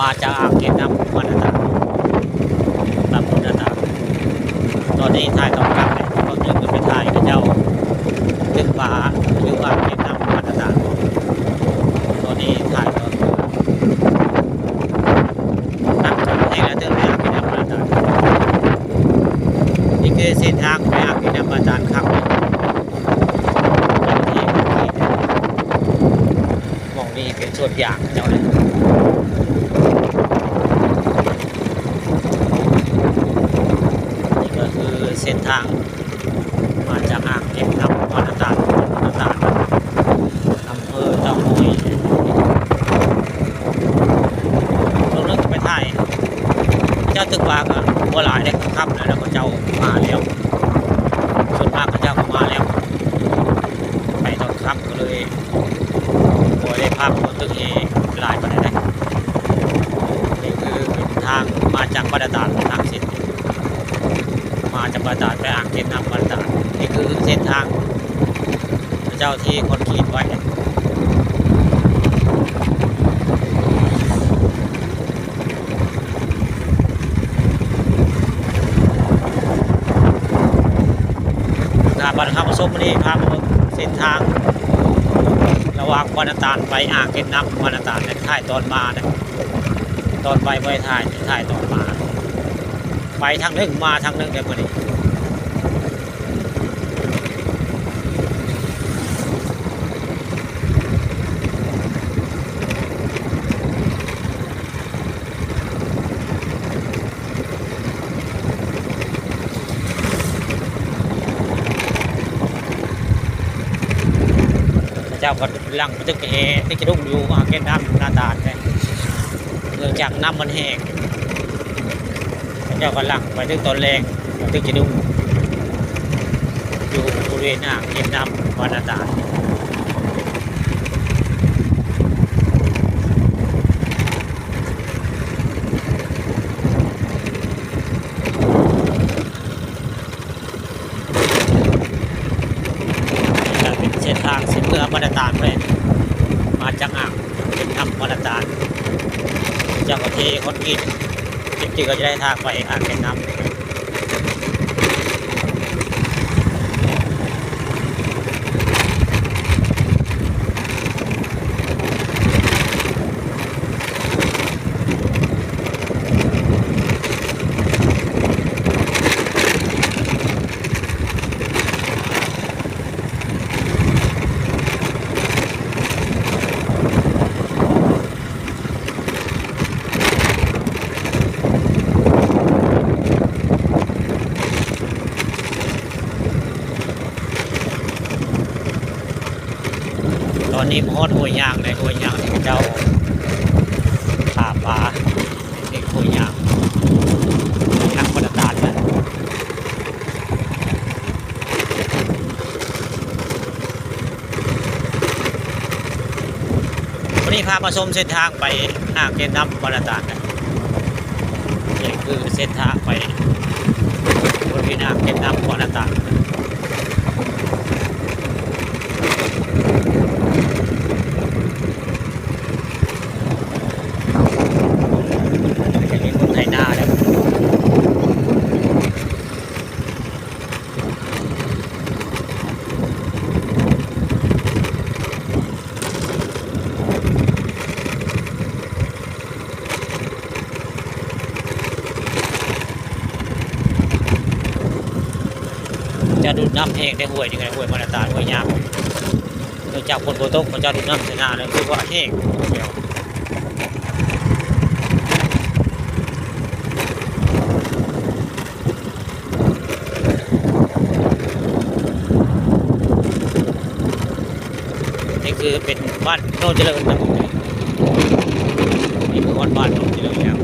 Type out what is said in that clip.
มาจากอ่างเก็บน้ำมันต่างตามคนต่างตอนนี้ถ่ายตอนกลับเนี่ยก็ยังไปถ่ายกับเจ้าตึกป่าหรืออ่างเก็บน้ำมันต่างตอนนี้ถ่ายตอนนักให้แล้วเรื่องอ่างเก็บน้ำมันต่างนี่คือเส้นทางไปอ่างเก็บน้ำมันต่างครับมองนี่เป็นส่วนอย่างเจ้าเลยนี่ก็คือเส้นทางมาจากอ่างเก็บน้ำมันต่างอำเภอเต่างอยเราเริ่มจะไปถ่ายเจ้าตึกวากับบัวลายได้ค่ำแล้วก็เจ้ามาแล้วส่วนมากก็เจ้าก็มาแล้วไปตอนค่ำก็เลยบัวได้ภาพบนตึกเอลายไปได้นี่คือทางมาจากบรรดาทางสิทธิ์มาจากบรรดาไปอ่างเก็บน้ำบรรดานี่คือเส้นทางเจ้าที่คนขีดไว้บันข้ามส้มนี่พามาเส้นทางระหว่างบรรดาไปอ่างเก็บน้ำบรรดาเนี่ยถ่ายตอนมาเนี่ยตอนไปไม่ถ่ายตอนมาไปทางหนึ่งมาทางหนึ่งเดี๋ยวมาดิเจ้าก็ลังมาตึกเอที่จะรุ่งอยู่อ่างเก็บน้ำนาตาลเนี่ยเนื่องจากน้ำมันแห้งเจ้าก็ลังไปถึงตอนแรงตึกจะรุ่งอยู่บริเวณอ่างเก็บน้ำนาตาลเส้นทางเส้นเมืองบรรดาเลยมาจากอ่างเป็นน้ำบรรดาเจ้าก็เทคนกินจริงๆก็จะได้ทางไปอ่างเป็นน้ำตอนนี้พอดหัวยางเลยหัวยางที่เจ้าขาปลาเด็กหัวยางนักบรรดาเลยวันนี้พามาชมเส้นทางไปอ่างเก็บน้ำบรรดาเนี่ยนี่คือเส้นทางไปบริเวณอ่างเก็บน้ำบรรดาจะดูดน้ำเองได้ห่วยยังไงห่วยมาตาห่วยยากโดยจากคนโบต้เขาจะดูดน้ำเสนาเลยคือว่าแห้งเดียวนี่คือเป็นบ้านโนนเจริญนะนี่คือบ้านโนนเจริญแล้ว